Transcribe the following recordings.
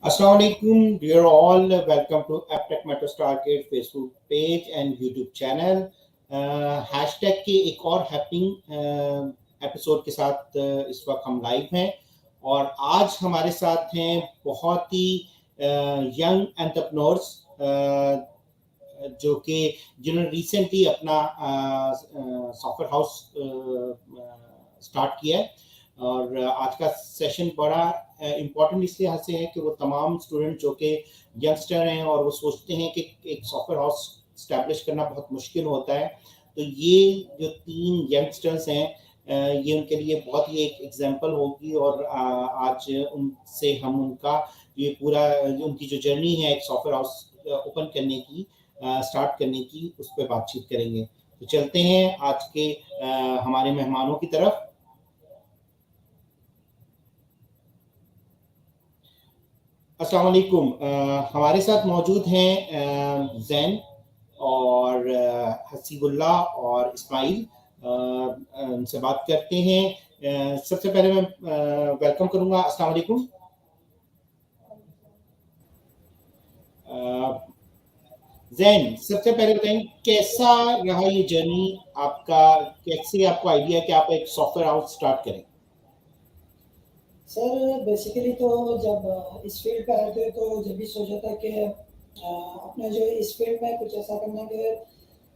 Assalamu alaikum, dear all. Welcome to AppTech Metro Target Facebook page and YouTube channel. Hashtag के एक और happening episode के साथ इस वक्त हम लाइव हैं और आज हमारे साथ हैं बहुत ही यंग एंटरप्रेन्योर्स जो कि जिन्होंने रिसेंटली अपना सॉफ्टवेयर हाउस स्टार्ट किया है। और आज का सेशन बड़ा इम्पोर्टेंट इस लिहाज से है कि वो तमाम स्टूडेंट जो कि यंगस्टर हैं और वो सोचते हैं कि एक सॉफ्टवेयर हाउस स्टैब्लिश करना बहुत मुश्किल होता है, तो ये जो तीन यंगस्टर्स हैं ये उनके लिए बहुत ही एक एग्जांपल होगी। और आज उनसे हम उनका ये पूरा उनकी जो जर्नी है एक सॉफ्टवेयर हाउस ओपन करने की स्टार्ट करने की उस पर बातचीत करेंगे। तो चलते हैं आज के हमारे मेहमानों की तरफ। अस्सलाम वालेकुम। हमारे साथ मौजूद हैं जैन और हसीबुल्ला और इस्माइल। उनसे बात करते हैं। सबसे पहले मैं वेलकम करूंगा। अस्सलाम वालेकुम। जैन, सबसे पहले बताएं कैसा रहा ये जर्नी आपका, कैसे आपको आइडिया कि आप एक सॉफ्टवेयर हाउस स्टार्ट करें? सर बेसिकली तो जब इस फील्ड पे आए थे तो जब भी सोचा था कि अपना जो इस फील्ड में कुछ ऐसा करना कि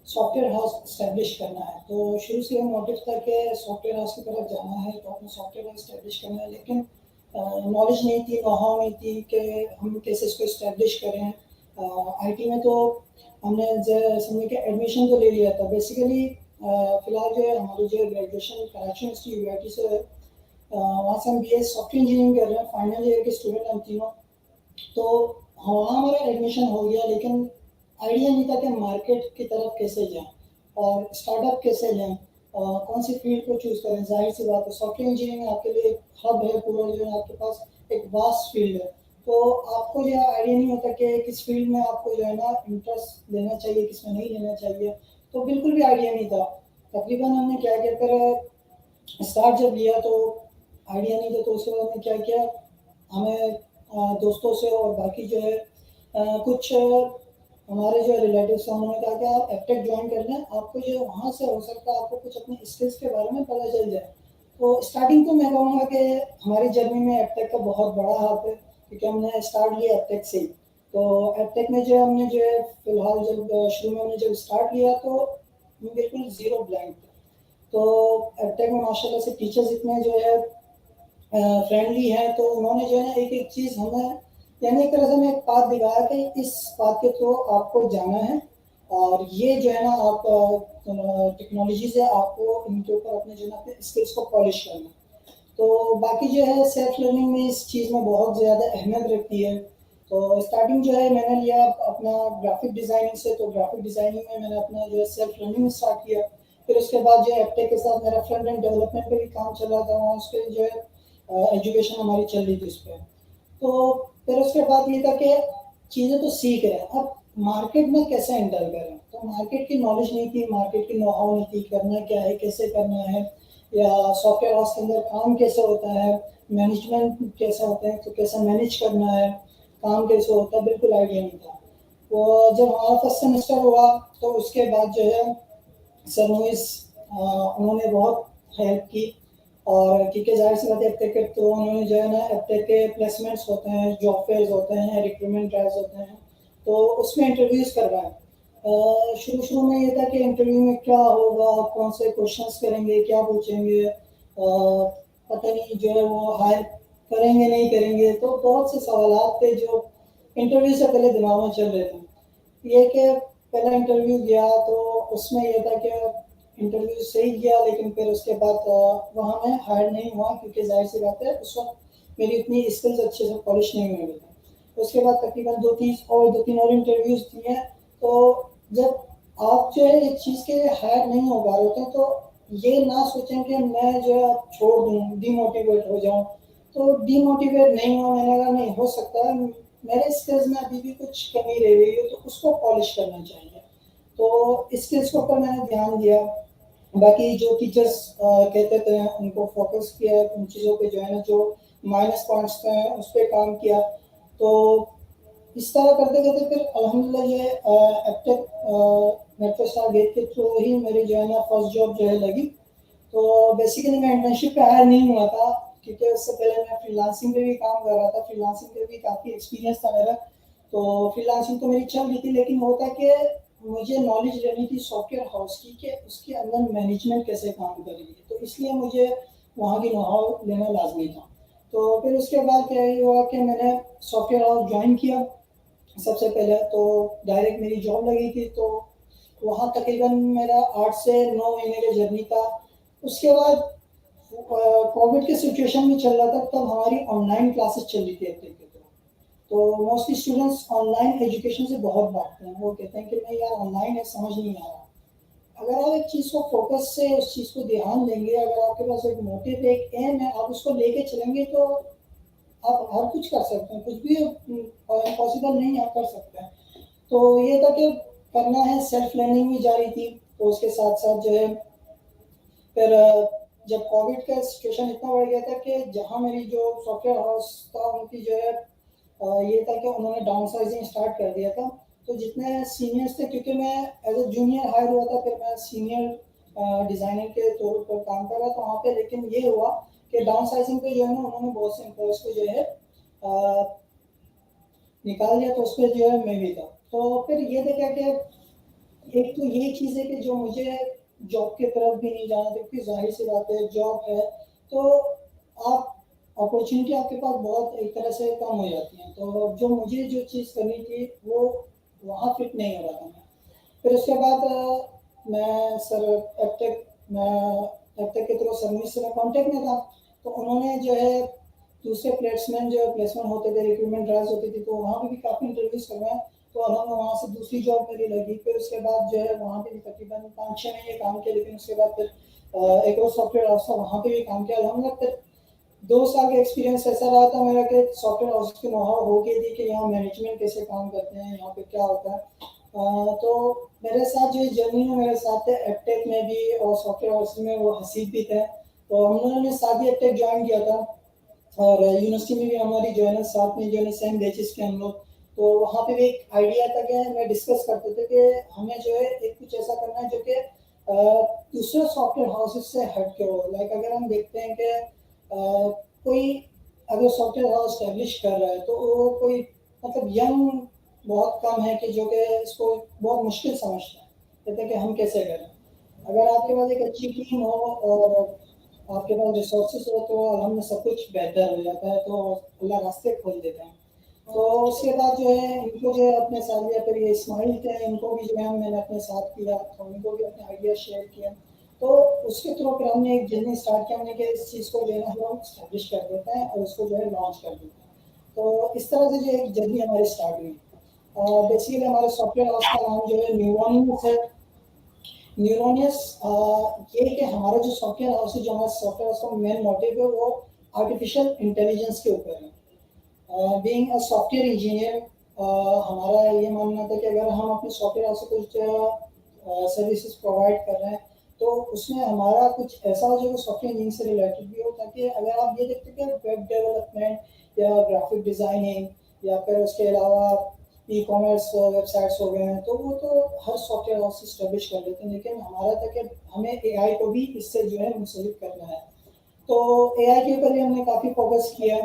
सॉफ्टवेयर हाउस इस्टेब्लिश करना है। तो शुरू से मोटिव था कि सॉफ्टवेयर हाउस की तरफ जाना है, तो अपना सॉफ्टवेयर हाउस इस्टेब्लिश करना है, लेकिन नॉलेज नहीं थी, नो-हाउ नहीं थी कि हम कैसे इसको इस्टेब्लिश करें। आईटी में तो हमने समझे कि एडमिशन तो ले लिया था बेसिकली। फिलहाल जो है हमारी जो ग्रेजुएशन कराची यूनिवर्सिटी यूआईटी से वहाँ से हम बी एस सॉफ्टवेयर इंजीनियरिंग कर रहे हैं, फाइनल ईयर के स्टूडेंट हम तीनों। तो वहाँ हमारा एडमिशन हो गया, लेकिन आइडिया नहीं था कि मार्केट की तरफ कैसे जाएं और स्टार्टअप कैसे जाएं, कौन सी फील्ड को चूज़ करें। जाहिर सी बात है सॉफ्टवेयर इंजीनियरिंग आपके लिए एक हब है, पूरा जो है आपके पास एक वास्ट फील्ड है। तो आपको जो है आइडिया नहीं होता कि किस फील्ड में आपको जो है ना इंटरेस्ट लेना चाहिए, किस में नहीं लेना चाहिए। तो बिल्कुल भी आइडिया नहीं था। तकरीबन हमने क्या क्या कर स्टार्ट जब लिया तो आइडिया नहीं था, तो उसके बाद हमने क्या किया, हमें दोस्तों से और बाकी जो है कुछ हमारे जो रिलेटिव्स हैं उन्होंने कहा कि आप एपटेक ज्वाइन कर लें, आपको जो वहाँ से हो सकता है आपको कुछ अपने स्किल्स के बारे में पता चल जाए। तो स्टार्टिंग तो मैं कहूँगा कि हमारी जर्नी में एपटेक का बहुत बड़ा हाथ है, क्योंकि हमने स्टार्ट लिया एपटेक से ही। तो एपटेक में जो हमने जो है फिलहाल जब शुरू में हमने जब स्टार्ट लिया तो बिल्कुल ज़ीरो ब्लैंक था। तो एपटेक में माशाल्लाह से टीचर्स इतने जो है फ्रेंडली है, तो उन्होंने जो है ना एक एक चीज़ हमें यानी एक तरह से हमें एक पाथ दिखाया कि इस पाथ के थ्रू आपको जाना है, और ये जो है ना आप टेक्नोलॉजी से आपको इनके ऊपर अपने जो है ना अपने स्किल्स को पॉलिश करना है। तो बाकी जो है सेल्फ लर्निंग में इस चीज़ में बहुत ज़्यादा अहमियत रखती है। तो स्टार्टिंग जो है मैंने लिया अपना ग्राफिक डिज़ाइनिंग से, तो ग्राफिक डिज़ाइनिंग में मैंने अपना जो है सेल्फ लर्निंग स्टार्ट किया। फिर उसके बाद जो है एपटेक के साथ मेरा फ्रंट एंड डेवलपमेंट पे भी काम चल रहा था, वहाँ उसके जो है एजुकेशन हमारी चल रही थी उस पर। तो फिर उसके बाद ये था कि चीज़ें तो सीख रहे हैं, अब मार्केट में कैसे एंटर करें। तो मार्केट की नॉलेज नहीं थी, मार्केट की नो-हाउ नहीं थी, करना क्या है, कैसे करना है, या सॉफ्टवेयर हाउस के अंदर काम कैसे होता है, मैनेजमेंट कैसा होता है, तो कैसे मैनेज करना है, काम कैसे होता है, बिल्कुल आइडिया नहीं था। तो जब हमारा फर्स्ट सेमेस्टर हुआ तो उसके बाद जो है सर मुइस उन्होंने बहुत हेल्प की। और क्योंकि जाहिर सी बात है एपटेक के तो उन्होंने जो है ना एपटेक के प्लेसमेंट्स होते हैं, जॉब फेयर्स होते हैं, रिक्रूटमेंट ड्राइव्स होते हैं, तो उसमें इंटरव्यूज़ करवाएं। शुरू शुरू में ये था कि इंटरव्यू में क्या होगा, कौन से क्वेश्चंस करेंगे, क्या पूछेंगे, पता नहीं जो है वो हायर करेंगे नहीं करेंगे। तो बहुत से सवाल थे जो इंटरव्यू से पहले दिमाग में चल रहे थे। ये कि पहला इंटरव्यू गया तो उसमें यह था कि इंटरव्यू सही गया, लेकिन फिर उसके बाद वहाँ मैं हायर नहीं हुआ, क्योंकि जाहिर सी बात है उस वक्त मेरी इतनी स्किल्स अच्छे से पॉलिश नहीं हुई थी। उसके बाद तकरीबन दो तीन और इंटरव्यूज दिए। तो जब आप जो है एक चीज़ के लिए हायर नहीं हो पा रहे होते हैं, तो ये ना सोचें कि मैं जो है अब छोड़ दूँ, डीमोटिवेट हो जाऊँ। तो डीमोटिवेट नहीं हुआ, मैंने कहा नहीं हो सकता है मेरे स्किल्स में अभी भी कुछ कमी रह गई है, तो उसको पॉलिश करना चाहिए। तो स्किल्स के ऊपर मैंने ध्यान दिया। बाकी जो टीचर्स कहते थे उनको फोकस किया, उन चीज़ों पे जो है ना जो माइनस पॉइंट्स थे उस पर काम किया। तो इस तरह करते करते फिर अल्हम्दुलिल्लाह ये एबटेक मेट्रो स्टार गेट के थ्रू ही मेरी जो है ना फर्स्ट जॉब जो है लगी। तो बेसिकली मैं इंटर्नशिप पे हायर नहीं हुआ था, क्योंकि उससे पहले मैं फ्रीलांसिंग पे भी काम कर रहा था, फ्रीलांसिंग पे भी काफ़ी एक्सपीरियंस था मेरा। तो फ्रीलांसिंग तो मेरी चल रही थी, लेकिन होता कि मुझे नॉलेज लेनी थी सॉफ्टवेयर हाउस की कि उसके अंदर मैनेजमेंट कैसे काम कर रही है, तो इसलिए मुझे वहाँ की नो-हाउ लेना लाजमी था। तो फिर उसके बाद क्या हुआ कि मैंने सॉफ्टवेयर हाउस ज्वाइन किया। सबसे पहले तो डायरेक्ट मेरी जॉब लगी थी, तो वहाँ तकरीबन मेरा 8 से 9 महीने का जर्नी था। उसके बाद कोविड के सिचुएशन में चल रहा था, तब हमारी ऑनलाइन क्लासेस चल रही थी एक तरीके से। तो मोस्टली स्टूडेंट्स ऑनलाइन एजुकेशन से बहुत भागते हैं, वो कहते हैं कि नहीं यार ऑनलाइन है, समझ नहीं आ रहा। अगर आप एक चीज़ को फोकस से उस चीज़ को ध्यान देंगे, अगर आपके पास एक मोटिव, एक एम है, आप उसको लेके चलेंगे, तो आप हर कुछ कर सकते हैं, कुछ भी पॉसिबल नहीं आप कर सकते हैं। तो ये था कि करना है, सेल्फ लर्निंग भी जारी थी। तो उसके साथ साथ जो है फिर जब कोविड का सिचुएशन इतना बढ़ गया था कि जहाँ मेरी जो सॉफ्टवेयर हाउस था उनकी जो है ये था कि उन्होंने डाउन साइजिंग स्टार्ट कर दिया था। तो जितने सीनियर्स थे, क्योंकि मैं एज ए जूनियर हायर हुआ था, फिर मैं सीनियर डिज़ाइनर के तौर पर काम कर रहा था वहाँ पे। लेकिन ये हुआ कि डाउन साइजिंग पे जो है ना उन्होंने बहुत से एम्प्लॉयज़ को जो है निकाल दिया, तो उस पर जो है मैं भी था। तो फिर ये देखा कि एक तो ये चीज़ है कि जो मुझे जॉब की तरफ भी नहीं जाना था, क्योंकि जाहिर सी बात है जॉब है तो आप अपॉर्चुनिटी आपके पास बहुत एक तरह से कम हो जाती हैं। तो जो मुझे जो चीज़ करनी थी वो वहाँ फिट नहीं हो रहा था मैं। फिर उसके बाद मैं सर एबटेक मैं एबटेक के थ्रू सर्विस से मैं कॉन्टेक्ट में था। तो उन्होंने जो है दूसरे प्लेसमेंट जो प्लेसमेंट होते थे, रिक्रूटमेंट ड्राइव्स होती थी, तो वहाँ पे भी काफ़ी इंटरव्यूज़ करवाए। तो अलहमद वहाँ से दूसरी जॉब मेरी लगी। फिर उसके बाद जो है वहाँ पे भी तकरीबन 5-6 महीने काम किया। लेकिन उसके बाद फिर एक और सॉफ्टवेयर हाउस था, वहाँ पे भी काम किया अलहमद। फिर 2 साल का एक्सपीरियंस ऐसा रहा था मेरा कि सॉफ्टवेयर हाउस की नो-हाउ हो गई थी कि यहाँ मैनेजमेंट कैसे काम करते हैं, यहाँ पे क्या होता है। तो मेरे साथ जो जर्नी है मेरे साथ है एबटेक में भी और सॉफ्टवेयर हाउस में, वो हसीब भी थे। तो हम लोगों ने साथ ही एबटेक ज्वाइन किया था, और यूनिवर्सिटी में भी हमारी जो है ना साथ में जो है ना सेम बैचेस के हम लोग। तो वहाँ पे भी एक आइडिया था कि मैं डिस्कस करते थे कि हमें जो है एक कुछ ऐसा करना है जो कि दूसरे सॉफ्टवेयर हाउसेस से हट के हो। लाइक अगर हम देखते हैं कि कोई अगर सॉफ्टवेयर हाउस स्टैब्लिश कर रहा है, तो वो कोई मतलब यंग बहुत कम है कि जो कि इसको बहुत मुश्किल समझता है, कहते हैं कि हम कैसे करें। अगर आपके पास एक अच्छी टीम हो और आपके पास रिसोर्सेज हो, तो अलहमद सब कुछ बेहतर हो जाता है, तो अल्लाह रास्ते खोल देते हैं। तो उसके बाद जो है इनको जो है अपने साथ लिया। फिर ये इस्माइल थे, इनको भी जो है मैंने अपने साथ किया, तो इनको भी अपने आइडिया शेयर किया। तो उसके थ्रू फिर हमने एक जर्नी स्टार्ट किया, हमने कि इस चीज़ को जो है हम स्टैब्लिश कर देते हैं और उसको जो है लॉन्च कर देते हैं। तो इस तरह से जो एक जर्नी हमारी स्टार्ट हुई। और बेसिकली हमारे सॉफ्टवेयर हाउस का नाम जो है न्यूरोनियस है। न्यूरोनियस ये कि हमारा जो सॉफ्टवेयर हाउस है, जो हमारा सॉफ्टवेयर हाउस का मेन मोटिव है, वो आर्टिफिशियल इंटेलिजेंस के ऊपर है। बीइंग अ सॉफ्टवेयर इंजीनियर, हमारा ये मानना था कि अगर हम अपने सॉफ्टवेयर हाउस से कुछ सर्विसेज प्रोवाइड कर रहे हैं, तो उसमें हमारा कुछ ऐसा हो जो सॉफ्टवेयर इंजीनियरिंग से रिलेटेड भी हो, ताकि अगर आप ये देखते हैं कि वेब डेवलपमेंट या ग्राफिक डिज़ाइनिंग या फिर उसके अलावा ई कॉमर्स वेबसाइट्स हो गए हैं, तो वो तो हर सॉफ्टवेयर हाउस इस्टेब्लिश कर लेते हैं। लेकिन हमारा था कि हमें एआई को भी इससे जो है मुंसलिक करना है। तो एआई के ऊपर भी हमने काफ़ी फोकस किया।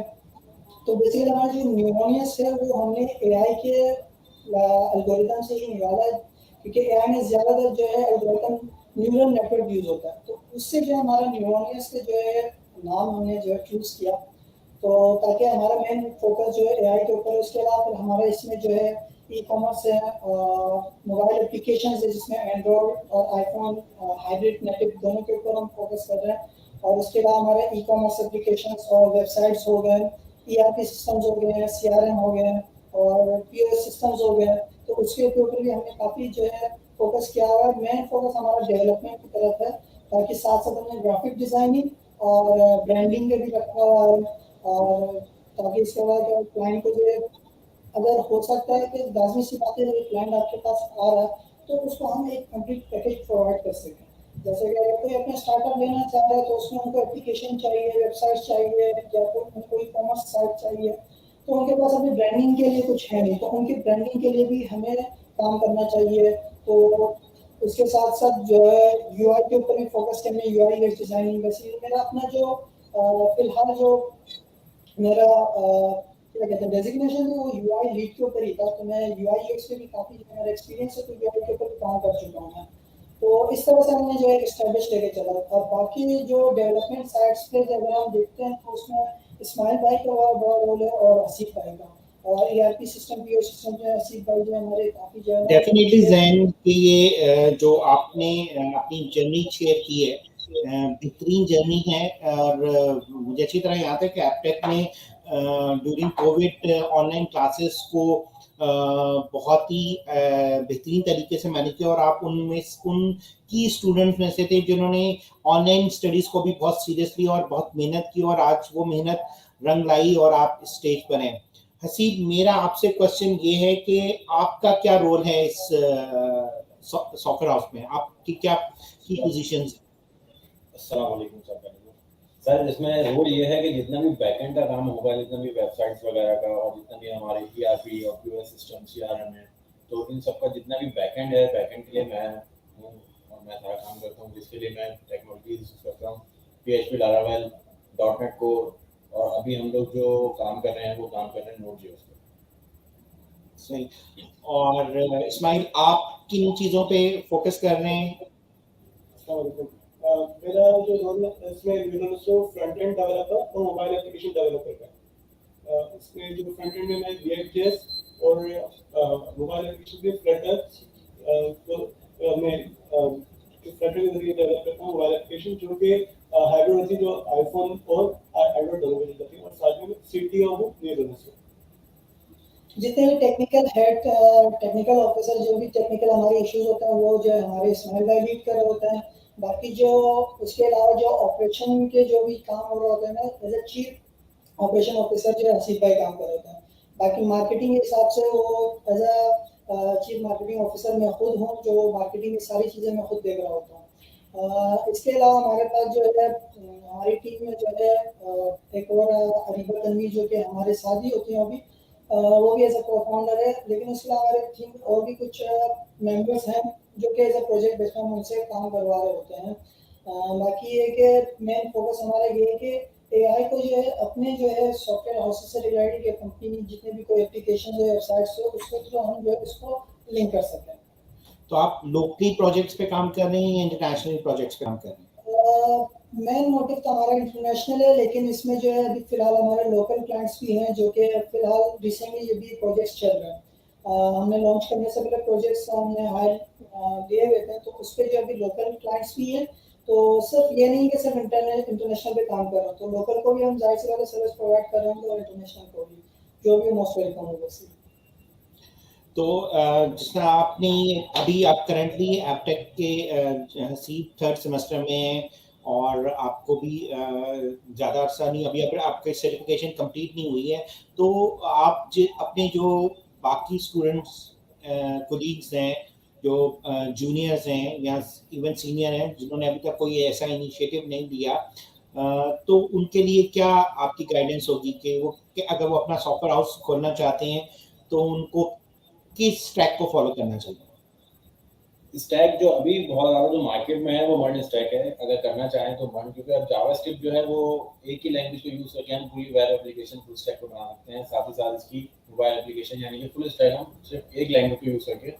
तो बेसिकली हमारा जो न्यूरोनियस है वो हमने एआई के एल्गोरिथम से ही निकाला है, क्योंकि एआई में ज़्यादातर जो है एल्गोरिथम न्यूरल नेटवर्क यूज़ होता है। तो उससे जो है हमारा न्यूरोनियस का जो है नाम हमने जो है चूज़ किया। तो ताकि हमारा मेन फोकस जो है एआई के ऊपर है। उसके अलावा फिर हमारा इसमें जो है ई कॉमर्स है, मोबाइल एप्लीकेशन है जिसमें एंड्रॉयड और आईफोन हाइब्रिड नेटिव दोनों के ऊपर हम फोकस कर रहे हैं। और उसके अलावा हमारे ई कॉमर्स एप्लीकेशन और वेबसाइट्स हो गए, ईआरपी सिस्टम्स हो गए, सीआरएम हो गए और पीओएस सिस्टम्स हो गए। तो उसके ऊपर भी हमने काफ़ी जो है फोकस किया हुआ है। मेन फोकस हमारा डेवलपमेंट की तरफ है, ताकि साथ साथ हमने ग्राफिक डिज़ाइनिंग और ब्रांडिंग में भी रखा हुआ है। और ताकि इसके बाद क्लाइंट को जो है, अगर हो सकता है कि लाज़मी सी बात है, जब क्लाइंट आपके पास आ रहा है तो उसको हम एक कंप्लीट पैकेज प्रोवाइड कर सकें। जैसे कि अगर कोई अपना स्टार्टअप लेना चाह रहा है, तो उसमें उनको एप्लीकेशन चाहिए, वेबसाइट चाहिए, या कोई उनको ई कॉमर्स साइट चाहिए। तो उनके पास अपनी ब्रांडिंग के लिए कुछ है नहीं, तो उनकी ब्रांडिंग के लिए भी हमें काम करना चाहिए। तो उसके साथ साथ जो है यूआई के ऊपर भी फोकस करना है, यूआई यूएक्स डिजाइनिंग। वैसे मेरा अपना जो फिलहाल जो मेरा क्या कहते हैं डेजिग्नेशन है वो यूआई लीड के ऊपर ही था, तो मैं यूआई यूएक्स पे भी काफी मेरा एक्सपीरियंस है, तो यूआई के ऊपर भी काम कर चुका हूँ मैं। तो इस तरह से हमने जो है एस्टेब्लिश लेके चला। और बाकी जो डेवलपमेंट साइड्स पे अगर हम देखते हैं तो उसमें इस्माइल भाई का बड़ा रोल है और हसीब भाई का, और ईआरपी सिस्टम पीओ सिस्टम जो है हसीब भाई जो है हमारे काफी जो है डेफिनेटली जैन की ये जो आपने अपनी जर्नी शेयर की है, बेहतरीन जर्नी है। और मुझे अच्छी तरह याद है कि एप्टेक ने ड्यूरिंग कोविड ऑनलाइन क्लासेस को बहुत ही बेहतरीन तरीके से मैनेज किया, और आप उनमें उन की स्टूडेंट्स में से थे जिन्होंने ऑनलाइन स्टडीज को भी बहुत सीरियसली और बहुत मेहनत की, और आज वो मेहनत रंग लाई और आप स्टेज पर हैं। हसीब, मेरा आपसे क्वेश्चन ये है कि आपका क्या रोल है इस सॉकर हाउस में, आपकी क्या की पोजीशंस? अस्सलाम वालेकुम सर, इसमें रोल ये है कि जितना भी बैकएंड का काम होगा, जितना भी वेबसाइट्स वगैरह का, और जितना भी हमारे ईआरपी और पीओएस सिस्टम सीआरएम है, तो इन सब का जितना भी बैकएंड है, बैकएंड के लिए मैं हूँ और मैं सारा काम करता हूँ, जिसके लिए मैं टेक्नोलॉजी यूज करता हूँ, PHP, Laravel, .NET कोर, और अभी हम लोग जो काम कर रहे हैं वो काम कर रहे हैं Node.js पे। सही। और इस्माइल, आप किन चीज़ों पे फोकस कर रहे हैं? मेरा जो रोल है इसमें फ्रंट एंड डेवलपर और मोबाइल एप्लीकेशन डेवलपर का। इसमें जो फ्रंट एंड में मैं React.js और मोबाइल एप्लीकेशन के फ्रंट तो मैं फ्रंट एंड के जरिए डेवलप करता हूँ मोबाइल एप्लीकेशन जो कि हाइब्रिड होती है, जो आईफोन और एंड्रॉइड दोनों में चलती है, और साथ में सीटीओ हूँ ये दोनों से। जितने भी टेक्निकल हेड टेक्निकल ऑफिसर जो भी टेक्निकल हमारे इश्यूज होते हैं वो जो है हमारे इस्माइल भाई लीड कर रहे होते हैं। बाकी जो उसके अलावा जो ऑपरेशन के जो भी काम हो रहा होता है ना, as a chief operation officer जो है हसीब भाई काम कर रहे होते हैं। बाकी मार्केटिंग के हिसाब से वो as a chief marketing officer मैं खुद हूँ, जो मार्केटिंग की सारी चीज़ें मैं खुद देख रहा होता हूँ। इसके अलावा हमारे पास जो है हमारी टीम में जो है एक और अरीबा तनवीर जो कि हमारे साथ ही होती हैं अभी, वो भी एज ए को-फाउंडर है। लेकिन उसके अलावा हमारे टीम और भी कुछ मेंबर्स हैं जो कि एज ए प्रोजेक्ट बेस्ड हम उनसे काम करवा रहे होते हैं। बाकी ये कि मेन फोकस हमारा ये है कि एआई को जो है अपने जो है सॉफ्टवेयर हाउसेस से रिलेटेड या कंपनी जितने भी कोई एप्लीकेशन हो, वेबसाइट्स हो, उसके थ्रू हम जो है उसको लिंक कर सकें। तो आप लोकली प्रोजेक्ट्स पे काम कर रहे हैं या इंटरनेशनल प्रोजेक्ट्स पे काम कर रहे हैं? मेन मोटिव तो हमारा इंटरनेशनल है, लेकिन इसमें जो है अभी फिलहाल हमारे लोकल क्लाइंट्स भी हैं जो कि फिलहाल रिसेंटली ये भी प्रोजेक्ट्स चल रहे हैं। हमने लॉन्च करने से पहले प्रोजेक्ट्स हमने हायर दिए हुए थे, तो उस पर जो अभी लोकल क्लाइंट्स भी हैं। तो सिर्फ ये नहीं कि सिर्फ इंटरनेशनल पे काम कर रहे हो, तो लोकल को भी हम जाहिर सी बात है सर्विस प्रोवाइड कर रहे हैं, और इंटरनेशनल को भी, जो भी मोस्ट वेलकम होगा। तो जिस तरह आपने अभी आप करंटली एप्टेक के हसीब थर्ड सेमेस्टर में हैं, और आपको भी ज़्यादा अर्सा नहीं, अभी अगर आपकी सर्टिफिकेशन कंप्लीट नहीं हुई है, तो आप अपने जो बाकी स्टूडेंट्स कोलीग्स हैं जो जूनियर्स हैं या इवन सीनियर हैं जिन्होंने अभी तक कोई ऐसा इनिशिएटिव नहीं लिया, तो उनके लिए क्या आपकी गाइडेंस होगी कि अगर वो अपना सॉफ्टवेयर हाउस खोलना चाहते हैं तो उनको किस ट्रैक को फॉलो करना चाहिए? स्टैक जो अभी बहुत ज़्यादा जो मार्केट में है वो मर्न स्टैक है, अगर करना चाहें तो मर्न, क्योंकि अब जावास्क्रिप्ट जो है वो एक ही लैंग्वेज को यूज़ करके हम पूरी वेब एप्लीकेशन फुल स्टैक को बना सकते हैं, साथ ही साथ इसकी मोबाइल एप्लीकेशन यानी कि फुल स्टैक हम सिर्फ एक लैंग्वेज को यूज़ करके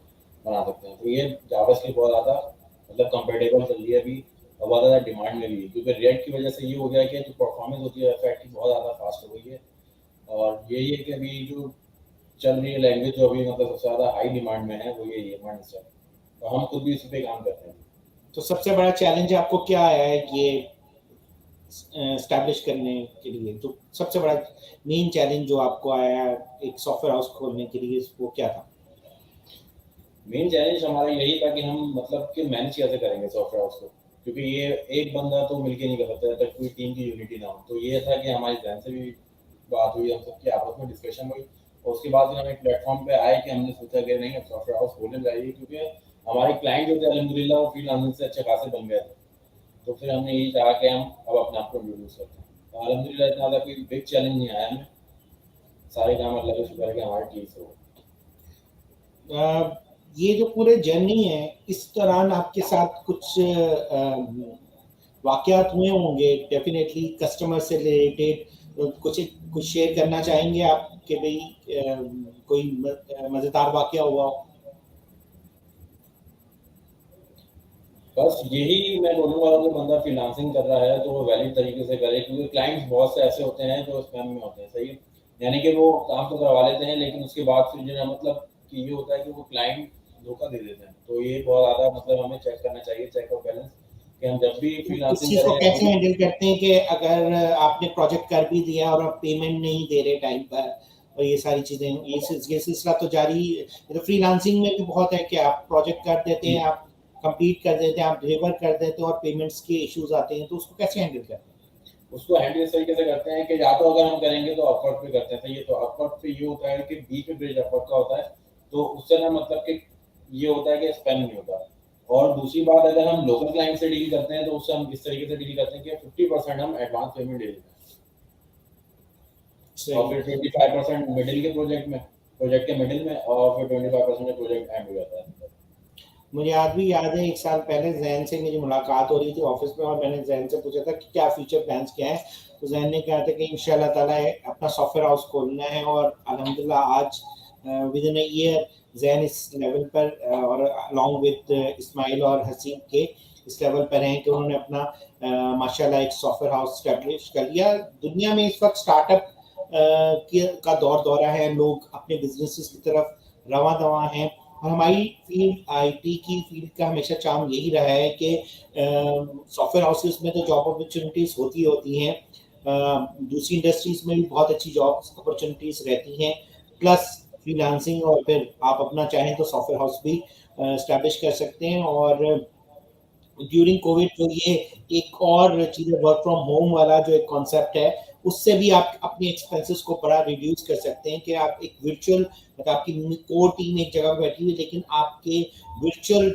बना सकते हैं। तो ये जावास्क्रिप्ट बहुत ज़्यादा मतलब कंफर्टेबल चल रही है अभी, और बहुत ज़्यादा डिमांड में भी है, क्योंकि रिएक्ट की वजह से ये हो गया कि जो परफॉर्मेंस होती है वेबसाइट की बहुत ज़्यादा फास्ट हो गई है। और यही है कि अभी जो चल रही है लैंग्वेज जो अभी मतलब सबसे ज़्यादा हाई डिमांड में है वो यही है, मर्न स्टैक। तो हम खुद भी इसी पे काम करते हैं। तो सबसे बड़ा चैलेंज आपको क्या आया है ये एस्टैब्लिश करने के लिए? तो सबसे बड़ा मेन चैलेंज जो आपको आया एक सॉफ्टवेयर हाउस खोलने के लिए, वो क्या था? मेन चैलेंज हमारा यही था कि हम मतलब कि मैनेज कैसे करेंगे सॉफ्टवेयर हाउस को, क्योंकि ये एक बंदा तो मिलके नहीं कर सकता जब तक कोई टीम की यूनिटी ना हो। तो ये था कि हमारी जैन से भी बात हुई, हम सबकी आपस में डिस्कशन हुई, और उसके बाद हम एक प्लेटफॉर्म पे आए कि हमने सोचा कि नहीं अब सॉफ्टवेयर हाउस खोलने चाहिए, क्योंकि हमारे क्लाइंट जो थे अल्हम्दुलिल्लाह वो फ्रीलांसिंग से अच्छे खासे बन गए थे। तो फिर हमने यही चाहा कि हम अब अपने आप को इंट्रोड्यूस करते हैं। तो अल्हम्दुलिल्लाह इतना ज़्यादा कोई बिग चैलेंज नहीं आया हमें। सारे काम मतलब शुक्र है कि हमारी ठीक से हो। ये जो पूरे जर्नी है, इस दौरान आपके साथ कुछ वाकयात हुए होंगे डेफिनेटली कस्टमर से रिलेटेड, कुछ शेयर करना चाहेंगे आप कि भाई कोई मजेदार वाकया हुआ हो? बस यही मैं बोलूँगा कि बंदा फ्रीलांसिंग कर रहा है तो वो वैलिड तरीके से करे, क्योंकि क्लाइंट्स बहुत से ऐसे होते हैं जो स्पैम में होते हैं, सही है, यानी कि वो काम तो करवा लेते हैं लेकिन उसके बाद फिर जो है मतलब कि ये होता है कि वो क्लाइंट धोखा दे देते हैं। तो ये बहुत ज़्यादा मतलब हमें चेक करना चाहिए, चेक ऑफ बैलेंस, कि हम जब भी इस फ्रीलांसिंग चीज को करें कैसे हैंडल करते हैं कि अगर आपने प्रोजेक्ट कर भी दिया और आप पेमेंट नहीं दे रहे टाइम पर, और ये सारी चीजें, ये सिलसिला तो जारी, तो फ्रीलांसिंग में भी बहुत है कि आप प्रोजेक्ट कर देते हैं, आप कंप्लीट कर देते हैं, आप डिलीवर कर देते हैं और पेमेंट्स के इश्यूज आते हैं, तो उसको कैसे हैंडल करते हैं? उसको हैंडल इस तरीके से करते हैं कि या तो अगर हम करेंगे तो अपवर्क पे करते हैं, ये तो अपवर्क पे ये होता है कि बी पे ब्रिज अपवर्क का होता है, तो उससे ना मतलब कि ये होता है कि स्पैम नहीं होता। और दूसरी बात, अगर हम लोकल क्लाइंट से डील करते हैं तो उससे हम इस तरीके से डील करते हैं कि 50% हम एडवांस पेमेंट दे देते हैं और फिर 25% मिडिल के प्रोजेक्ट के मिडिल में, और फिर 25% प्रोजेक्ट एंड हो जाता है। मुझे आज भी याद है, एक साल पहले जैन से मेरी मुलाकात हो रही थी ऑफिस में, और मैंने जैन से पूछा था कि क्या फ्यूचर प्लान्स क्या है, तो जैन ने कहा था कि इंशाल्लाह ताला अपना सॉफ्टवेयर हाउस खोलना है, और अल्हम्दुलिल्लाह आज with in a year Jain इस लेवल पर और अलॉन्ग विद इस्माइल और हसीब के इस लेवल पर हैं कि उन्होंने अपना माशाल्लाह एक सॉफ्टवेयर हाउस स्टैब्लिश कर लिया। दुनिया में इस वक्त स्टार्टअप का दौरा है, लोग अपने बिजनेसेस की तरफ रवां दवा हैं, और हमारी फील्ड आईटी की फील्ड का हमेशा चार्म यही रहा है कि सॉफ्टवेयर हाउसेस में तो जॉब अपॉर्चुनिटीज होती हैं, दूसरी इंडस्ट्रीज में भी बहुत अच्छी जॉब अपॉर्चुनिटीज रहती हैं, प्लस फ्रीलांसिंग, और फिर आप अपना चाहें तो सॉफ्टवेयर हाउस भी स्टैब्लिश कर सकते हैं। और ड्यूरिंग कोविड जो ये एक और चीज़ वर्क फ्रॉम होम वाला जो एक कॉन्सेप्ट है, उससे भी आप अपने एक्सपेंसेस को बड़ा रिड्यूस कर सकते हैं कि आप एक वर्चुअल, मतलब आपकी कोर टीम एक जगह बैठी हुई, लेकिन आपके वर्चुअल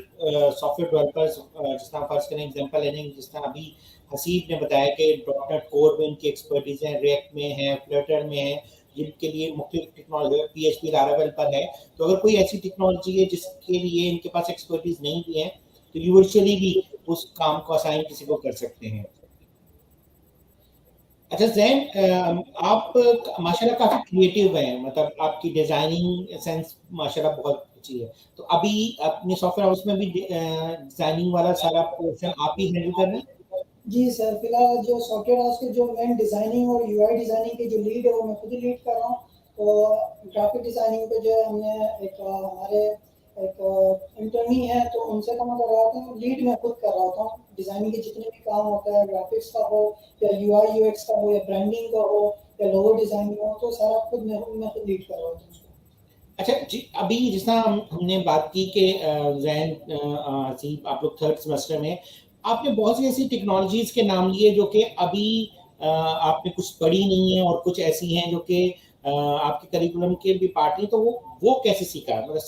सॉफ्टवेयर डेवलपर्स, जिस तरह फर्स्ट करें एग्जांपल लेने, जिस तरह अभी हसीब ने बताया कि डॉटनेट कोर में इनकी एक्सपर्टीज है, रिएक्ट में है, फ्लटर में है, जिनके लिए मुख्तलिफ टेक्नोलॉजी पीएचपी लारावेल पर है। तो अगर कोई ऐसी टेक्नोलॉजी है जिसके लिए इनके पास एक्सपर्टीज नहीं भी है, तो यू वर्चुअली भी उस काम को असाइन किसी को कर सकते हैं। अच्छा जैन, आप माशाल्लाह काफी क्रिएटिव हैं, मतलब आपकी डिजाइनिंग सेंस माशाल्लाह बहुत अच्छी है, तो अभी अपने सॉफ्टवेयर हाउस में भी डिजाइनिंग वाला सारा पोर्शन आप ही हैंडल कर रहे हैं? जी सर, फिलहाल जो सॉफ्टवेयर हाउस के जो मेन डिजाइनिंग और यूआई डिजाइनिंग की जो लीड है वो मैं खुद ही लीड कर रहा हूँ। तो ग्राफिक डिजाइनिंग पे जो है हमने एक हमारे एक इंटर्नी है तो उनसे काम कर रहा था, लीड मैं खुद कर रहा था। डिजाइनिंग के जितने भी काम होता है, ग्राफिक्स का हो या यूआई यूएक्स का हो या ब्रांडिंग का हो या लोगो डिजाइनिंग हो, तो सारा खुद मैं खुद लीड कर रहा हूँ उसको। अच्छा जी, अभी जिस तरह हमने बात की कि जैन हसीब आप लोग थर्ड सेमेस्टर में, आपने बहुत सी ऐसी टेक्नोलॉजीज के नाम लिए जो कि अभी आपने कुछ पढ़ी नहीं है, और कुछ ऐसी हैं जो कि आपके करिकुलम के भी पार्ट नहीं, तो वो कैसे सीखा, मतलब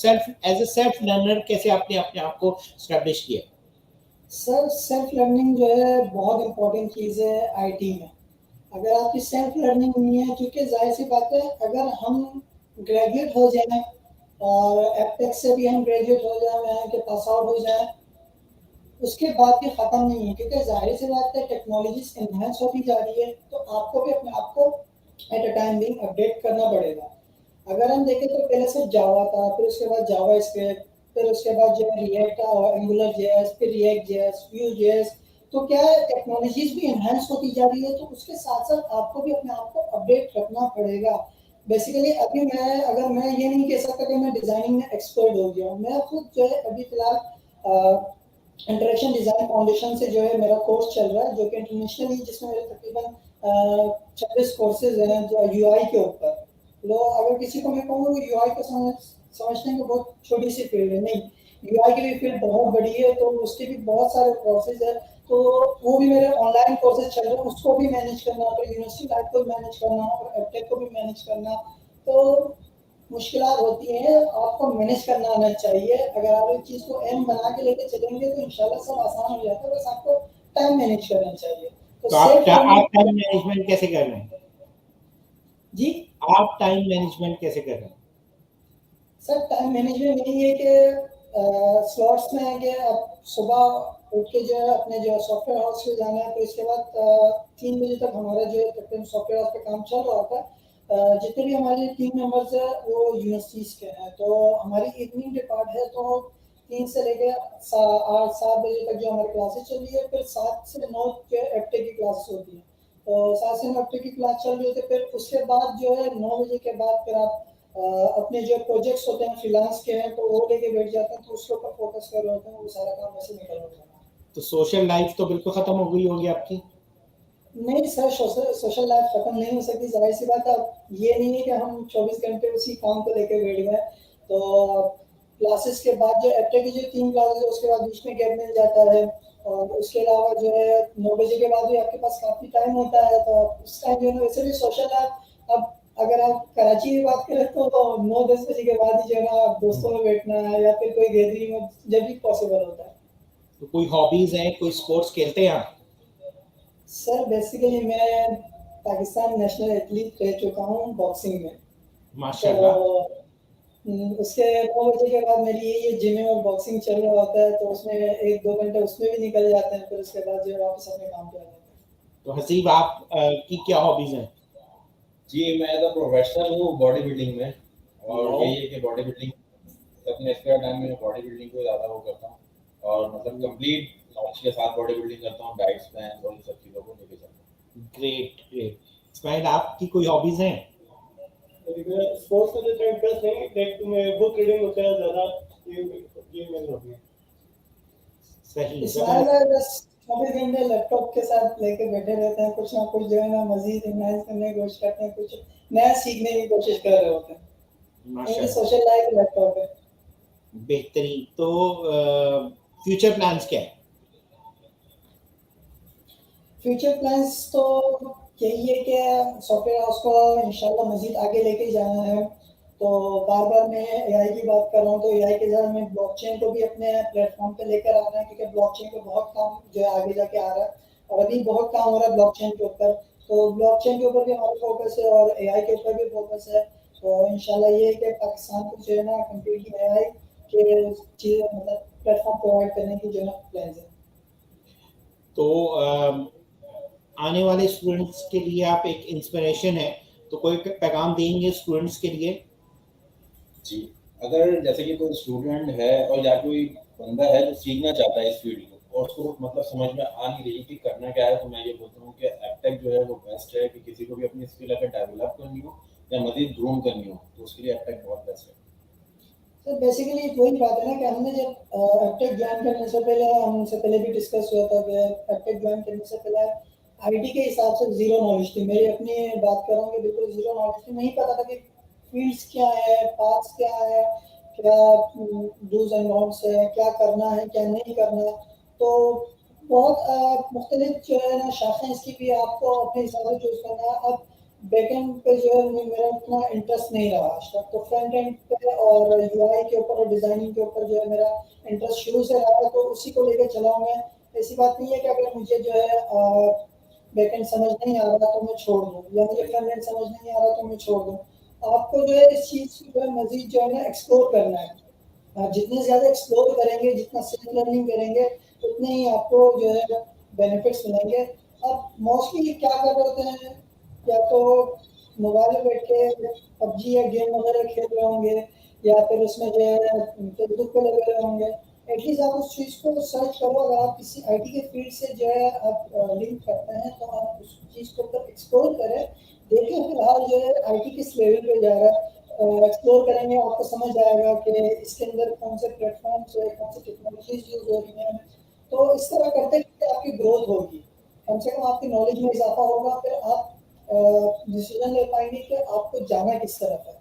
सेल्फ लर्नर कैसे आपने अपने आप को स्टैब्लिश किया? सर सेल्फ लर्निंग जो है बहुत इंपॉर्टेंट चीज़ है आईटी में। अगर आपकी सेल्फ लर्निंग नहीं है, क्योंकि जाहिर सी बात है अगर हम ग्रेजुएट हो जाएं और एपटेक से भी हम ग्रेजुएट हो जाएं के पास आउट हो जाएं, उसके बाद भी ख़त्म नहीं है, क्योंकि जाहिर सी बात है टेक्नोलॉजीज एनहांस होती जा रही है, तो आपको भी अपने आप को at a time being update करना पड़ेगा। अगर हम देखें तो पहले सिर्फ जावा था, फिर उसके बाद जावा स्क्रिप्ट, फिर उसके बाद जो है रिएक्ट एंगुलर जेएस, फिर रिएक्ट जेएस, व्यू जेएस, तो क्या है टेक्नोलॉजीज भी एनहांस होती जा रही है, तो उसके साथ साथ आपको भी अपने आप को अपडेट रखना पड़ेगा। बेसिकली अभी मैं ये नहीं कह सकता कि मैं डिजाइनिंग में एक्सपर्ट हो गया हूँ। मैं खुद जो है अभी फिलहाल इंटरेक्शन डिजाइन फाउंडेशन से जो है मेरा कोर्स चल रहा है, जो कि इंटरनेशनल है, जिसमें मेरे तकरीबन 26 कोर्सेज हैं जो यूआई के ऊपर। तो अगर किसी को मैं कहूँगा कि यूआई को समझने की बहुत छोटी सी फील्ड है, नहीं, यूआई की भी फील्ड बहुत बड़ी है, तो उसके भी बहुत सारे कोर्सेज है, तो वो भी मेरे ऑनलाइन कोर्सेज चल रहे हैं, उसको भी मैनेज करना, फिर यूनिवर्सिटी लाइफ को भी मैनेज करना और एपटेक को भी मैनेज करना, तो मुश्किलात होती हैं, आपको मैनेज करना आना चाहिए। अगर आप एक चीज़ को एम बना के लेके चलेंगे तो इंशाल्लाह सब आसान हो जाता है, बस आपको टाइम मैनेज करना चाहिए। तो आप टाइम मैनेजमेंट कैसे कर रहे हैं? जी आप टाइम मैनेजमेंट कैसे कर रहे हैं? सर, टाइम मैनेजमेंट यही है कि स्लॉट्स में है कि अब सुबह उठ के जो है अपने जो सॉफ्टवेयर हाउस पे जाना है, फिर इसके बाद 3 बजे तक हमारा जो है तकरीबन सॉफ्टवेयर हाउस पे काम चल रहा होता है। जितने भी हमारे टीम मेंबर्स हैं वो यूनिवर्सिटीज़ के हैं, तो हमारी इवनिंग डिपार्ट है, तो 3 से लेकर 8-7 बजे तक जो हमारी क्लासेस चल रही है, फिर 7 से 9 जो एफटे की क्लासेस होती है। तो 7 से 9 एफटे की क्लास चल रही होती है, फिर उसके बाद जो है 9 बजे के बाद फिर आप अपने जो प्रोजेक्ट्स होते हैं फ्रीलांस के हैं, तो वो लेके बैठ जाते हैं, तो उसके ऊपर फोकस कर रहे होते हैं, वो सारा काम वैसे निकल रहा है। तो सोशल लाइफ तो बिल्कुल खत्म हो गई होगी आपकी? नहीं सर, सोशल लाइफ खत्म नहीं हो सकती, जाहिर सी बात है। अब ये नहीं है कि हम 24 घंटे उसी काम को लेके बैठ गए। तो क्लासेस के बाद जो एफटे की जो 3 क्लासेस है उसके बाद बीच में गैप मिल जाता है, और उसके अलावा जो है 9 बजे के बाद भी आपके पास काफ़ी टाइम होता है, तो उस टाइम जो है वैसे भी सोशल लाइफ, अब अगर आप कराची की बात करें तो 9-10 बजे के बाद ही जो है ना आप दोस्तों में बैठना है या फिर कोई गैदरिंग में जब भी पॉसिबल होता है। तो कोई हॉबीज हैं, कोई स्पोर्ट्स खेलते हैं आप? सर बेसिकली मैं पाकिस्तान नेशनल एथलीट रह चुका हूँ बॉक्सिंग में। माशाल्लाह। तो उसके 9 बजे के बाद मेरी ये जिम और बॉक्सिंग चल रहा होता है, तो उसमें 1-2 घंटे उसमें भी निकल जाते हैं, फिर उसके बाद जो है वापस अपने काम पे आ जाते हैं। तो हसीब आप की क्या हॉबीज हैं? जी मैं तो प्रोफेशनल हूँ बॉडी बिल्डिंग में, और वाओ। यही है कि बॉडी बिल्डिंग अपने स्पेयर टाइम में बॉडी बिल्डिंग को ज़्यादा वो करता हूँ, और मतलब कंप्लीट नॉलेज के साथ बॉडी बिल्डिंग करता हूँ, डाइट्स प्लान और इन सब चीज़ों को लेके चलता हूँ। Great great. इस्माइल आपकी कोई हॉबीज हैं? स्पोर्ट्स में तो इंटरेस्ट नहीं, लाइक मैं बुक रीडिंग होता है ज़्यादा, ये मेरी हॉबी है। सही इस्माइल जबरदस्त। भाई बस 24 घंटे लैपटॉप के साथ लेके बैठे रहते हैं, कुछ ना कुछ जो है ना मजीद इनहांस करने की कोशिश करते हैं, कुछ नया सीखने की कोशिश कर रहे होते हैं। उनकी माशाल्लाह। सोशल लाइफ लैपटॉप है। बेहतरीन। तो फ्यूचर प्लान्स क्या है? फ्यूचर प्लान्स तो यही है कि सॉफ्टवेयर हाउस को इंशाल्लाह मजीद आगे लेके जाना है। तो बार बार मैं एआई की बात कर रहा हूँ, तो एआई के साथ में ब्लॉकचेन को भी अपने प्लेटफॉर्म पे लेकर आना है, क्योंकि ब्लॉकचेन पे बहुत काम जो है आगे जाके आ रहा है, और अभी बहुत काम हो रहा है ब्लॉकचेन के ऊपर। तो ब्लॉकचेन के ऊपर भी हमारा फोकस है और एआई के ऊपर भी फोकस है। तो इंशाल्लाह ये है कि पाकिस्तान को जो है ना कम्प्लीटली एआई के चीज़ मतलब प्लेटफॉर्म प्रोवाइड करने की जो है ना प्लान है। तो आने वाले स्टूडेंट्स के लिए आप एक इंस्पिरेशन है, तो कोई पैगाम देंगे स्टूडेंट्स के लिए? जी अगर जैसे कि कोई स्टूडेंट है और या कोई बंदा है जो सीखना चाहता है इस फील्ड को, और उसको मतलब समझ में आ नहीं रही कि करना क्या है, तो मैं ये बोलता हूँ कि एपटेक जो है वो बेस्ट है, कि किसी को भी अपनी स्किल अगर डेवलप करनी हो या मजीद ग्रूम करनी हो तो उसके लिए एपटेक बहुत बेस्ट है। सर बेसिकली वही बात है ना कि हमने जब एफटेक ज्वाइन करने से पहले, हमसे पहले भी डिस्कस हुआ था कि एफटेक ज्वाइन करने से पहले आईटी के हिसाब से जीरो नॉलेज थी। मेरी अपनी बात कर रहा हूँ कि बिल्कुल जीरो नॉलेज थी, नहीं पता था कि फील्ड्स क्या है, पाथ्स क्या है, क्या डूज एंड डोंट्स है, क्या करना है क्या नहीं करना। तो बहुत मुख्तलिफ जो है ना शाखाएं इसकी भी आपको अपने हिसाब से चूज करना है। अब बैकएंड पे जो है मेरा उतना इंटरेस्ट नहीं रहा आज तक, तो फ्रंट एंड पे और यूआई के ऊपर और डिजाइनिंग के ऊपर जो है मेरा इंटरेस्ट शुरू से रहा है, तो उसी को लेकर चला हूँ मैं। ऐसी बात नहीं है कि अगर मुझे जो है बैकएंड समझ नहीं आ रहा तो मैं छोड़ दूँ, या मुझे फ्रंट एंड समझ नहीं आ रहा तो मैं छोड़ दूँ। आपको जो है इस चीज़ को जो है मजीद जो है ना एक्सप्लोर करना है। आप जितने ज़्यादा एक्सप्लोर करेंगे, जितना सेल्फ लर्निंग करेंगे, उतने ही आपको जो है बेनिफिट्स मिलेंगे। अब मोस्टली क्या कर रहे होते हैं, या तो मोबाइल में बैठ के पबजी या गेम वगैरह खेल रहे होंगे, या फिर उसमें जो है फेसबुक पे लगे रहे होंगे। एटलीस्ट आप उस चीज़ को सर्च करो, अगर आप किसी आईटी के फील्ड से जो है आप लिंक करते हैं, तो आप उस चीज़ को ऊपर एक्सप्लोर करें। देखें फिलहाल जो है आईटी किस लेवल पे जा रहा है, एक्सप्लोर करेंगे आपको समझ आएगा कि इसके अंदर कौन से प्लेटफॉर्म्स है, कौन सी टेक्नोलॉजीज यूज हो रही हैं। तो इस तरह करते करते आपकी ग्रोथ होगी, कम से कम आपकी नॉलेज में इजाफा होगा, फिर आप डिसीजन ले पाएंगे कि आपको जाना किस तरफ है।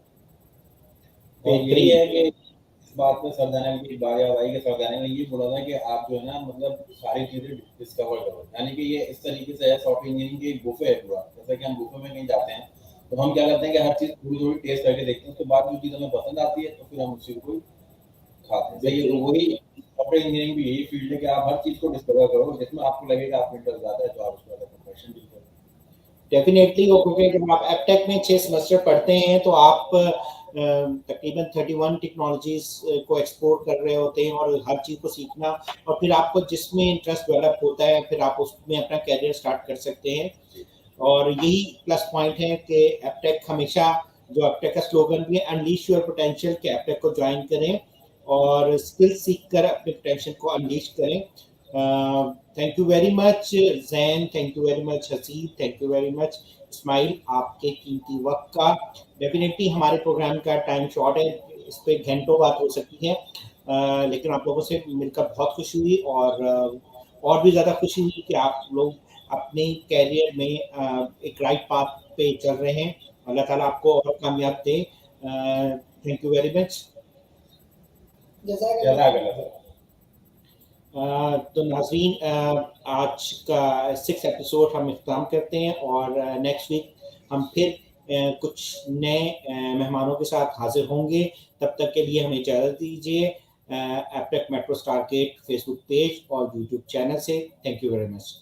और यही है कि इस बात में सरदाने की बात याद आई कि सरदाने ने ये बोला था कि आप जो है ना मतलब सारी चीज़ें डिस्कवर करो, यानी कि ये इस तरीके से है, सॉफ्टवेयर इंजीनियरिंग की एक बुफे है पूरा। जैसे कि हम बुफे में कहीं जाते हैं तो हम क्या करते हैं कि हर चीज़ थोड़ी थोड़ी टेस्ट करके देखते हैं, उसके बाद जो चीज़ हमें पसंद आती है तो फिर हम उसी को खाते हैं। सही है, तो वही सॉफ्टवेयर इंजीनियरिंग भी यही फील्ड है कि आप हर चीज़ को डिस्कवर करो, जिसमें आपको लगेगा आपको इंटरेस्ट ज़्यादा है तो आप उसको एज प्रोफेशन भी करो। डेफिनेटली वो, क्योंकि जब आप एपटेक में 6 सेमेस्टर पढ़ते हैं तो आप तकरीबन 31 टेक्नोलॉजीज को एक्सप्लोर कर रहे होते हैं और हर चीज़ को सीखना, और फिर आपको जिसमें इंटरेस्ट डेवलप होता है फिर आप उसमें अपना कैरियर स्टार्ट कर सकते हैं। और यही प्लस पॉइंट है कि एपटेक हमेशा, जो एपटेक का स्लोगन भी है, अनलीश योर पोटेंशियल, के एपटेक को ज्वाइन करें और स्किल सीख कर अपने पोटेंशियल को अनलीश करें। Thank you very much Jain, thank you very much Haseeb, thank you very much Ismail, आपके कीमती वक्त का। डेफिनेटली हमारे प्रोग्राम का टाइम शॉर्ट है, इस पर घंटों बात हो सकती है, लेकिन आप लोगों से मिलकर बहुत खुशी हुई, और भी ज़्यादा खुशी हुई कि आप लोग अपने कैरियर में एक राइट पाथ पे चल रहे हैं। अल्लाह ताला आपको और कामयाब दे। Thank you very much. जज़ाकल्लाह। तो नाज़रीन, आज का 6 एपिसोड हम इख्तिताम करते हैं, और नेक्स्ट वीक हम फिर कुछ नए मेहमानों के साथ हाजिर होंगे। तब तक के लिए हमें इजाज़त दीजिए Aptech metro Stargate Facebook page और यूट्यूब चैनल से। Thank you very much.